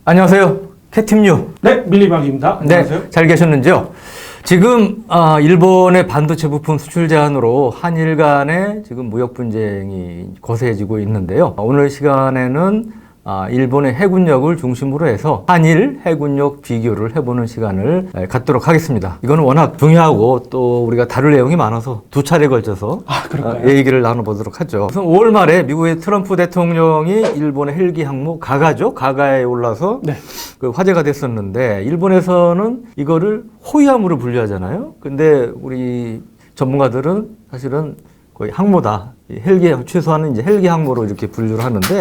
안녕하세요. 캣팀유. 네, 밀리박입니다. 안녕하세요. 네, 잘 계셨는지요? 지금 일본의 반도체 부품 수출 제한으로 한일 간의 지금 무역 분쟁이 거세지고 있는데요. 오늘 시간에는 일본의 해군력을 중심으로 해서 한일 해군력 비교를 해보는 시간을 갖도록 하겠습니다. 이거는 워낙 중요하고 또 우리가 다룰 내용이 많아서 두 차례 걸쳐서 얘기를 나눠보도록 하죠. 우선 5월 말에 미국의 트럼프 대통령이 일본의 헬기 항모 가가죠. 가가에 올라서 네. 그 화제가 됐었는데 일본에서는 이거를 호위함으로 분류하잖아요. 근데 우리 전문가들은 사실은 거의 항모다. 헬기 최소한은 이제 헬기 항모로 이렇게 분류를 하는데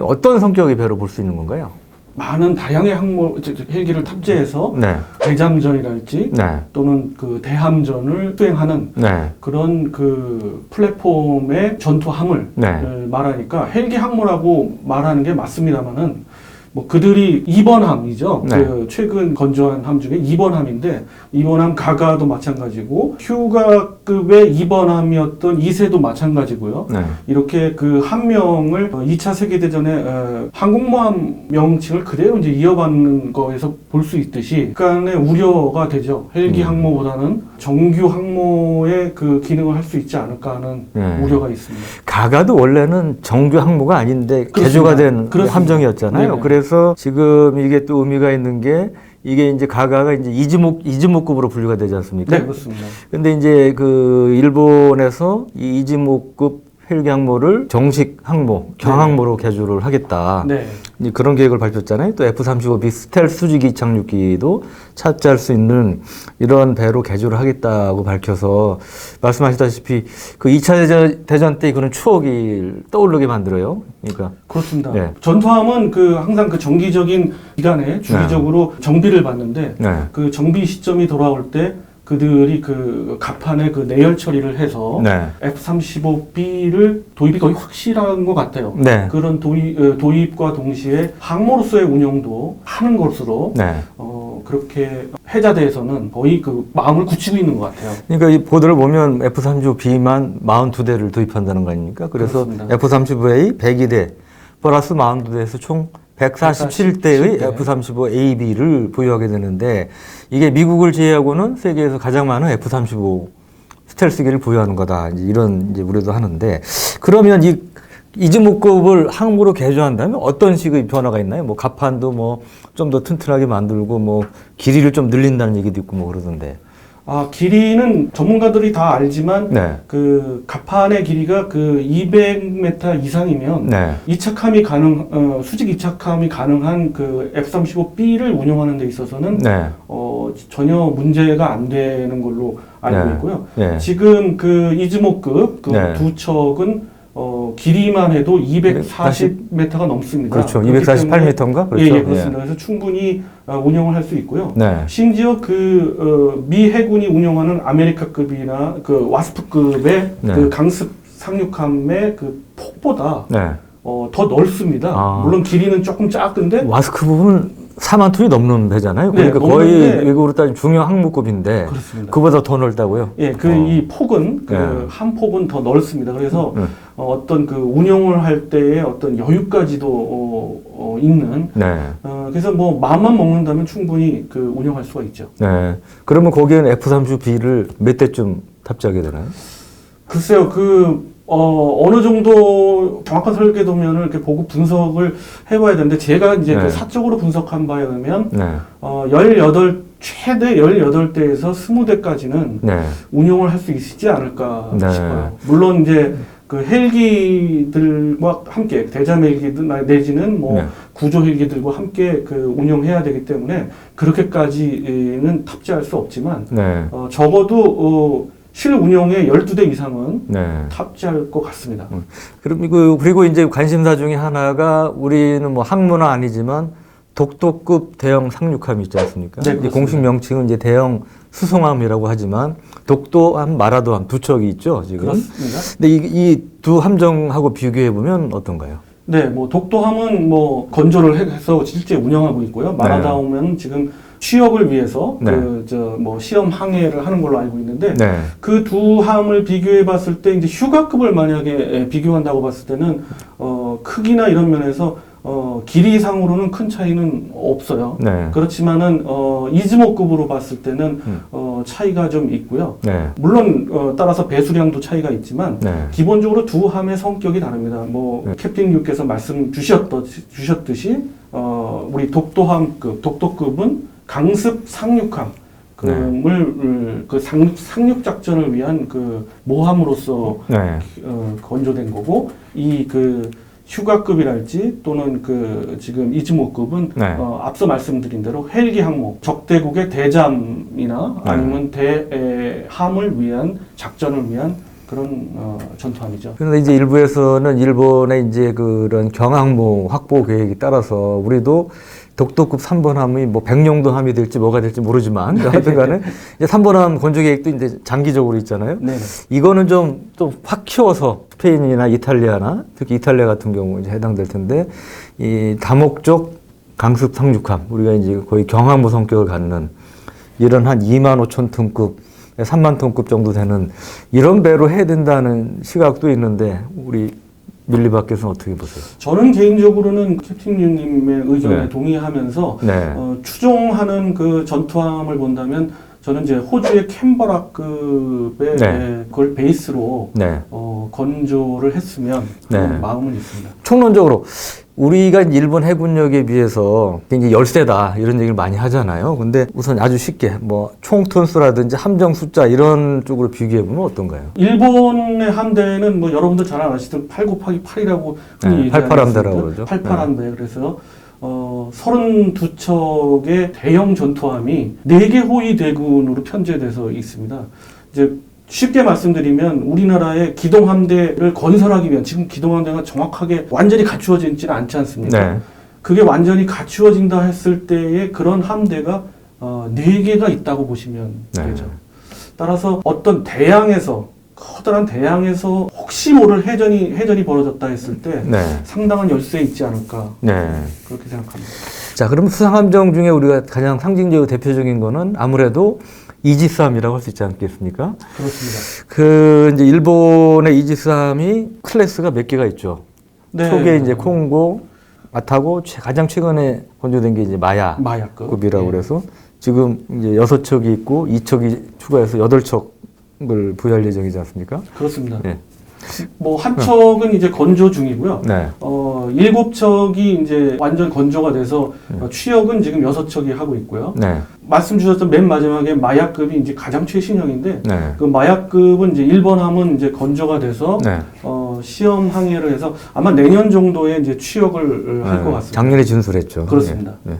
어떤 성격의 배로 볼 수 있는 건가요? 많은 다양의 헬기를 탑재해서 네. 대장전이랄지 네. 또는 그 대함전을 수행하는 네. 그런 그 플랫폼의 전투함을 네. 말하니까 헬기 항모라고 말하는 게 맞습니다만은 뭐 그들이 2번 함이죠. 네. 그 최근 건조한 함 중에 2번 함인데 2번 함 가가도 마찬가지고 휴가급의 2번 함이었던 이세도 마찬가지고요. 네. 이렇게 그 한 명을 2차 세계대전에 항공모함 명칭을 그대로 이제 이어받는 거에서 볼 수 있듯이 약간의 우려가 되죠. 헬기 항모보다는 정규 항모의 그 기능을 할 수 있지 않을까 하는 우려가 있습니다. 가가도 원래는 정규 항모가 아닌데 그렇습니다. 개조가 된 그렇습니다. 함정이었잖아요. 네네. 그래서 지금 이게 또 의미가 있는 게 이게 이제 가가가 이제 이즈모급으로 분류가 되지 않습니까? 네, 그렇습니다. 근데 이제 그 일본에서 이 이즈모급 헬기 항모를 정식 항모, 경항모로 개조를 하겠다. 네. 이제 그런 계획을 밝혔잖아요. 또 F-35B 스텔스 수직이 착륙기도 차지할 수 있는 이런 배로 개조를 하겠다고 밝혀서 말씀하셨다시피 그 2차 대전 때 그런 추억이 떠오르게 만들어요. 그러니까. 그렇습니다. 네. 전투함은 그 항상 그 정기적인 기간에 주기적으로 정비를 받는데 네. 그 정비 시점이 돌아올 때 그들이 그 갑판에 그 내열 처리를 해서 네. F-35B를 도입이 거의 확실한 것 같아요. 네. 그런 도입과 동시에 항모로서의 운영도 하는 것으로 네. 그렇게 해자대에서는 거의 그 마음을 굳히고 있는 것 같아요. 그러니까 이 보도를 보면 F-35B만 42대를 도입한다는 거 아닙니까? 그래서 그렇습니다. F-35A 102대 플러스 42대에서 총 147대의 147대. F-35AB를 보유하게 되는데 이게 미국을 제외하고는 세계에서 가장 많은 F-35 스텔스기를 보유하는 거다. 이런 이제 우려도 하는데 그러면 이 이즈모급을 항모로 개조한다면 어떤 식의 변화가 있나요? 뭐 갑판도 뭐 좀 더 튼튼하게 만들고 뭐 길이를 좀 늘린다는 얘기도 있고 뭐 그러던데. 길이는 전문가들이 다 알지만 네. 그 갑판의 길이가 그 200m 이상이면 네. 이착함이 수직 이착함이 가능한 그 F-35B를 운영하는 데 있어서는 네. 전혀 문제가 안 되는 걸로 알고 네. 있고요. 네. 지금 그 이즈모급 그 네. 두 척은 길이만 해도 240m가 넘습니다. 그렇죠. 그렇기 248m인가? 그렇죠. 예, 그렇습니다. 그래서 충분히 운영을 할 수 있고요. 네. 심지어 미 해군이 운영하는 아메리카급이나 그 와스프급의 네. 그 강습 상륙함의 그 폭보다 네. 더 넓습니다. 물론 길이는 조금 작은데 와스크 부분 4만 톤이 넘는 배잖아요. 네, 그러니까 거의 넘는데 외국으로 따지면 중형 항모급인데 그렇습니다. 그보다 더 넓다고요? 예, 이 폭은 한 폭은 더 넓습니다. 그래서 어떤 그 운영을 할 때의 어떤 여유까지도 있는. 네. 그래서 뭐 마음만 먹는다면 충분히 그 운영할 수가 있죠. 네. 그러면 거기에는 F-35B를 몇 대쯤 탑재하게 되나요? 글쎄요, 어느 정도 정확한 설계도면을 이렇게 보고 분석을 해봐야 되는데, 제가 이제 네. 그 사적으로 분석한 바에 의하면, 네. 최대 18대에서 20대까지는 네. 운용을 할 수 있지 않을까 네. 싶어요. 물론 이제 그 헬기들과 함께, 대잠 헬기들 내지는 뭐 네. 구조 헬기들과 함께 그 운영해야 되기 때문에 그렇게까지는 탑재할 수 없지만, 네. 적어도, 실운용의 12대 이상은 네. 탑재할 것 같습니다. 그리고 이제 관심사 중에 하나가 우리는 뭐 항모는 아니지만 독도급 대형 상륙함이 있지 않습니까? 네, 이제 공식 명칭은 이제 대형 수송함이라고 하지만 독도함, 마라도함 두 척이 있죠, 지금. 그렇습니다. 근데 이 두 함정하고 비교해 보면 어떤가요? 네, 뭐 독도함은 뭐 건조를 해서 실제 운영하고 있고요. 마라다움은 지금 취업을 위해서 네. 뭐 시험 항해를 하는 걸로 알고 있는데 네. 그 두 함을 비교해 봤을 때 이제 휴가급을 만약에 비교한다고 봤을 때는 크기나 이런 면에서 길이상으로는 큰 차이는 없어요. 네. 그렇지만은 이즈모급으로 봤을 때는 차이가 좀 있고요. 네. 물론 따라서 배수량도 차이가 있지만 네. 기본적으로 두 함의 성격이 다릅니다. 뭐 네. 캡틴님께서 말씀 주셨듯이 우리 독도급은 강습 상륙함 그 상륙 작전을 위한 그 모함으로서 네. 건조된 거고 이 그 휴가급이랄지 또는 그 지금 이즈모급은 네. 앞서 말씀드린 대로 헬기 항모 적대국의 대잠이나 네. 아니면 대함을 위한 작전을 위한 그런 전투함이죠. 그런데 이제 일부에서는 일본의 이제 그런 경항모 확보 계획에 따라서 우리도 독도급 3번 함이 뭐 백령도 함이 될지 뭐가 될지 모르지만 하여튼 간에 이제 3번 함 건조 계획도 이제 장기적으로 있잖아요. 네. 이거는 좀 또 확 키워서 스페인이나 이탈리아나 특히 이탈리아 같은 경우 이제 해당될 텐데 이 다목적 강습 상륙함 우리가 이제 거의 경항모 성격을 갖는 이런 한 2만 5천 톤급 3만 톤급 정도 되는 이런 배로 해야 된다는 시각도 있는데 우리 밀리박께서는 어떻게 보세요? 저는 개인적으로는 캡틴님의 의견에 네. 동의하면서 네. 추종하는 그 전투함을 본다면 저는 이제 호주의 캔버라급의 네. 그걸 베이스로 네. 건조를 했으면 그런 네. 마음은 있습니다. 총론적으로 우리가 이제 일본 해군력에 비해서 굉장히 열세다 이런 얘기를 많이 하잖아요. 근데 우선 아주 쉽게 뭐 총톤수라든지 함정 숫자 이런 쪽으로 비교해 보면 어떤가요? 일본의 함대는 뭐 여러분들 잘 아시던 8 곱하기 8이라고 네, 88함대라고 그러죠. 88함대. 그래서 32척의 대형 전투함이 4개 호위 대군으로 편제돼서 있습니다. 이제 쉽게 말씀드리면 우리나라의 기동함대를 건설하기 위한 지금 기동함대가 정확하게 완전히 갖추어지지는 않지 않습니까? 네. 그게 완전히 갖추어진다 했을 때의 그런 함대가 4개가 있다고 보시면 네. 되죠. 따라서 어떤 대양에서 커다란 대양에서 혹시 모를 해전이 벌어졌다 했을 때 네. 상당한 열세에 있지 않을까 네. 그렇게 생각합니다. 자, 그럼 수상함정 중에 우리가 가장 상징적이고 대표적인 거는 아무래도 이지스함이라고 할 수 있지 않겠습니까? 그렇습니다. 그 이제 일본의 이지스함이 클래스가 몇 개가 있죠. 네. 초기에 이제 콩고, 아타고 가장 최근에 건조된 게 이제 마야급이라고 네. 그래서 지금 이제 6척이 있고 2척이 추가해서 8척을 부여할 예정이지 않습니까? 그렇습니다. 네. 뭐 한 척은 이제 건조 중이고요. 네. 7척이 이제 완전 건조가 돼서 취역은 지금 6척이 하고 있고요. 네. 말씀 주셨던 맨 마지막에 마야급이 이제 가장 최신형인데 네. 그 마야급은 이제 일본함은 이제 건조가 돼서 네. 시험 항해를 해서 아마 내년 정도에 이제 취역을 할 것 같습니다. 작년에 진술했죠. 그렇습니다. 네. 네.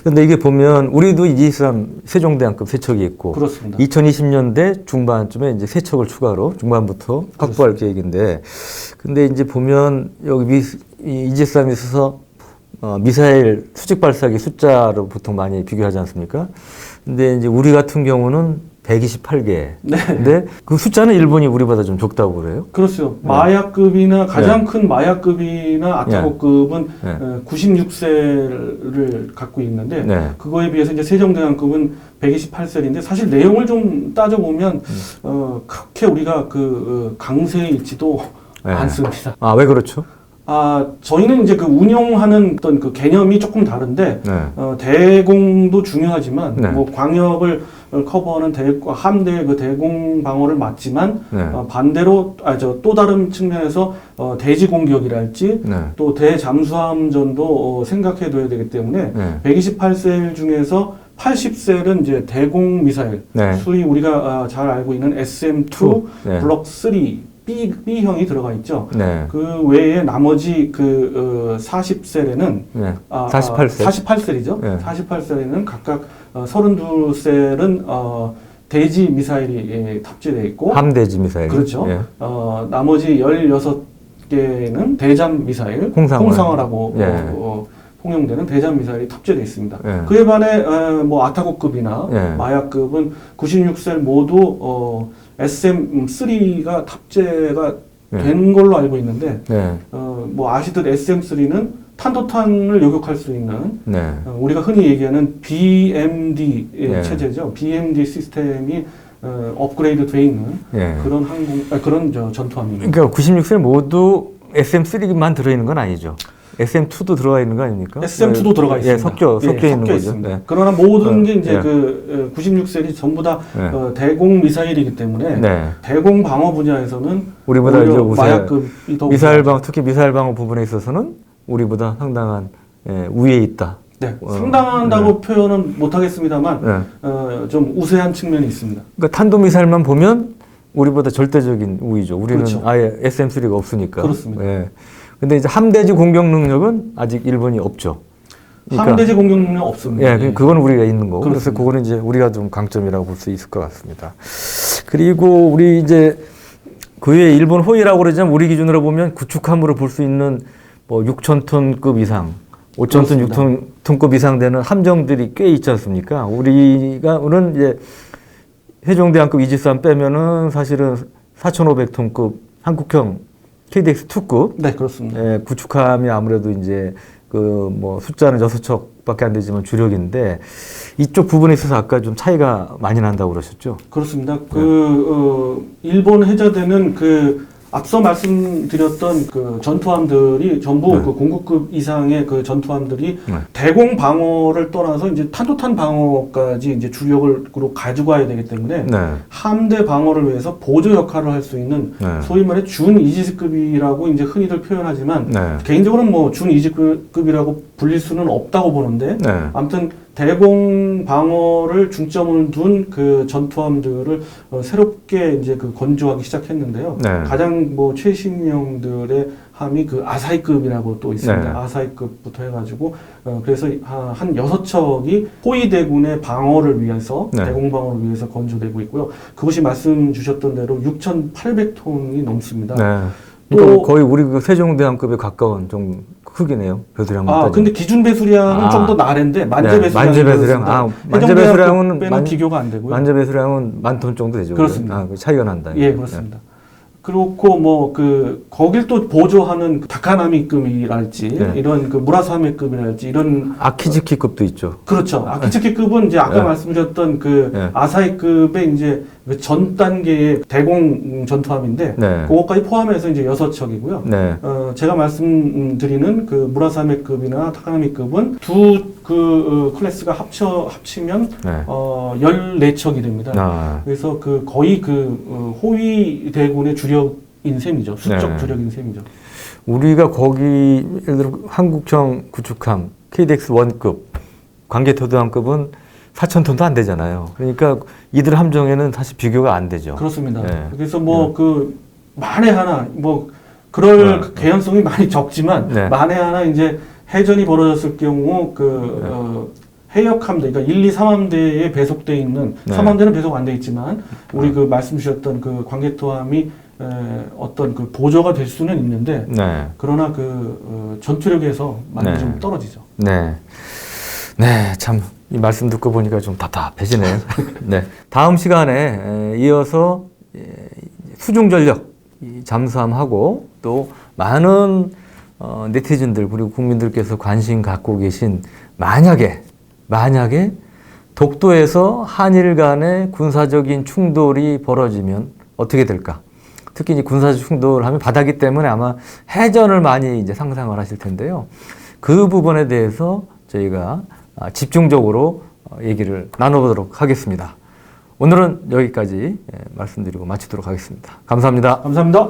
근데 이게 보면 우리도 이지스함 세종대왕급 3척이 있고 그렇습니다. 2020년대 중반쯤에 이제 3척을 추가로 중반부터 확보할 계획인데 근데 이제 보면 여기 이지스함에 있어서 미사일 수직 발사기 숫자로 보통 많이 비교하지 않습니까? 근데 이제 우리 같은 경우는 128개. 네. 근데 그 숫자는 일본이 우리보다 좀 적다고 그래요? 그렇죠. 마야급이나 가장 큰 마야급이나 아타고급은 네. 96셀을 갖고 있는데 네. 그거에 비해서 이제 세종대왕급은 128셀인데 사실 내용을 좀 따져보면 그렇게 우리가 강세에 있지도 네. 않습니다. 아, 왜 그렇죠? 저희는 이제 그 운용하는 어떤 그 개념이 조금 다른데, 네. 대공도 중요하지만, 네. 뭐 광역을 커버하는 함대의 그 대공 방어를 맞지만, 네. 반대로, 또 다른 측면에서, 대지 공격이랄지, 네. 또 대잠수함전도 생각해 둬야 되기 때문에, 네. 128셀 중에서 80셀은 이제 대공 미사일, 네. 소위 우리가 잘 알고 있는 SM2 네. 블록 3, B형이 들어가 있죠. 네. 그 외에 나머지 40셀에는 네. 48셀. 48셀이죠. 네. 48셀에는 각각 32셀은 대지 미사일이 탑재되어 있고 함대지 미사일. 그렇죠. 예. 나머지 16개는 대잠 미사일, 홍상어라고 예. 통용되는 대잠 미사일이 탑재되어 있습니다. 예. 그에 반해 뭐 아타고급이나 예. 마야급은 96셀 모두 SM3가 탑재가 예. 된 걸로 알고 있는데 네. 뭐 아시듯 SM3는 탄도탄을 요격할 수 있는 네. 우리가 흔히 얘기하는 BMD 예. 체제죠. BMD 시스템이 업그레이드 돼 있는 예. 그런 전투함입니다. 그러니까 96셀 모두 SM3만 들어있는 건 아니죠. SM2도 들어가 있는 거 아닙니까? SM2도 들어가 있습니다. 예, 섞여 있는 거죠. 있습니다. 네. 그러나 모든 게 이제 예. 그 96셀이 전부 다 네. 대공 미사일이기 때문에 네. 대공 방어 분야에서는 우리보다 오히려 이제 우세, 마약급이 더 미사일 방 특히 미사일 방어 부분에 있어서는 우리보다 상당한 우위에 있다. 네, 상당하다고 표현은 못하겠습니다만 네. 좀 우세한 측면이 있습니다. 그러니까 탄도 미사일만 보면 우리보다 절대적인 우위죠. 우리는 그렇죠. 아예 SM3가 없으니까. 그렇습니다. 예. 근데 이제 함대지 공격 능력은 아직 일본이 없죠. 그러니까, 함대지 공격 능력 없습니다. 예, 그건 우리가 있는 거고. 그래서 그렇습니다. 그거는 이제 우리가 좀 강점이라고 볼 수 있을 것 같습니다. 그리고 우리 이제 그 외에 일본 호위라고 그러지만 우리 기준으로 보면 구축함으로 볼 수 있는 뭐 6,000톤급 이상, 5,000톤, 6,000톤급 이상 되는 함정들이 꽤 있지 않습니까? 우리가는 이제 세종대왕급 이지스함 빼면은 사실은 4,500톤급 한국형 KDX-2급 네, 그렇습니다. 예, 구축함이 아무래도 이제 그 뭐 숫자는 6척밖에 안 되지만 주력인데 이쪽 부분에 있어서 아까 좀 차이가 많이 난다고 그러셨죠? 그렇습니다. 일본 해저대는 앞서 말씀드렸던 그 전투함들이 전부 네. 그 공급급 이상의 그 전투함들이 네. 대공 방어를 떠나서 이제 탄도탄 방어까지 이제 주력으로 가지고 와야 되기 때문에 네. 함대 방어를 위해서 보조 역할을 할 수 있는 네. 소위 말해 준 이지스급이라고 이제 흔히들 표현하지만 네. 개인적으로는 뭐 준 이지스급이라고 불릴 수는 없다고 보는데 네. 아무튼 대공 방어를 중점을 둔 그 전투함들을 새롭게 이제 그 건조하기 시작했는데요. 네. 가장 뭐 최신형들의 함이 그 아사히급이라고 또 있습니다. 네. 아사히급부터 해가지고 그래서 한 6척이 호위 대군의 방어를 위해서 네. 대공 방어를 위해서 건조되고 있고요. 그것이 말씀 주셨던 대로 6,800톤이 넘습니다. 네. 또- 그러니까 거의 우리 그 세종대왕급에 가까운 좀 크기네요. 배수량만 따지면. 근데 기준 배수량은 아. 좀 더 나랜데 만재 네, 배수량. 만재 배수량. 만재 배수량은 비교가 안 되고요. 만재 배수량은 10,000톤 정도 되죠. 그렇습니다. 그 차이가 난다. 예, 그렇습니다. 그렇고 뭐 거길 또 보조하는 다카나미급이랄지 네. 이런 그 무라사메급이랄지 이런 아키즈키급도 있죠. 그렇죠. 아키츠키급은 이제 아까 네. 말씀드렸던 그 네. 아사히급의 이제 그 전 단계의 대공 전투함인데 네. 그것까지 포함해서 이제 6척이고요. 네. 제가 말씀드리는 그 무라사메급이나 타카나미급은 두 그 클래스가 합치면 네. 14척이 됩니다. 아. 그래서 거의 호위 대군의 주력인 셈이죠. 수적 네. 주력인 셈이죠. 우리가 거기 예를 들어 한국형 구축함 KDX 1급 관계토도함급은 4,000톤도 안 되잖아요. 그러니까 이들 함정에는 사실 비교가 안 되죠. 그렇습니다. 네. 그래서 만에 하나 그럴 네. 개연성이 많이 적지만 네. 만에 하나 이제 해전이 벌어졌을 경우 해역함대, 그러니까 1, 2, 3함대에 배속돼 있는 네. 3함대는 배속 안 돼 있지만 우리 그 말씀 주셨던 그 관계토함이 어떤 그 보조가 될 수는 있는데 네. 그러나 전투력에서 많이 네. 좀 떨어지죠. 네. 네, 참, 이 말씀 듣고 보니까 좀 답답해지네요. 네. 다음 시간에 이어서 수중전력 잠수함하고 또 많은 네티즌들 그리고 국민들께서 관심 갖고 계신 만약에 독도에서 한일 간의 군사적인 충돌이 벌어지면 어떻게 될까? 특히 이제 군사적 충돌하면 바다기 때문에 아마 해전을 많이 이제 상상을 하실 텐데요. 그 부분에 대해서 저희가 집중적으로 얘기를 나눠보도록 하겠습니다. 오늘은 여기까지 말씀드리고 마치도록 하겠습니다. 감사합니다. 감사합니다.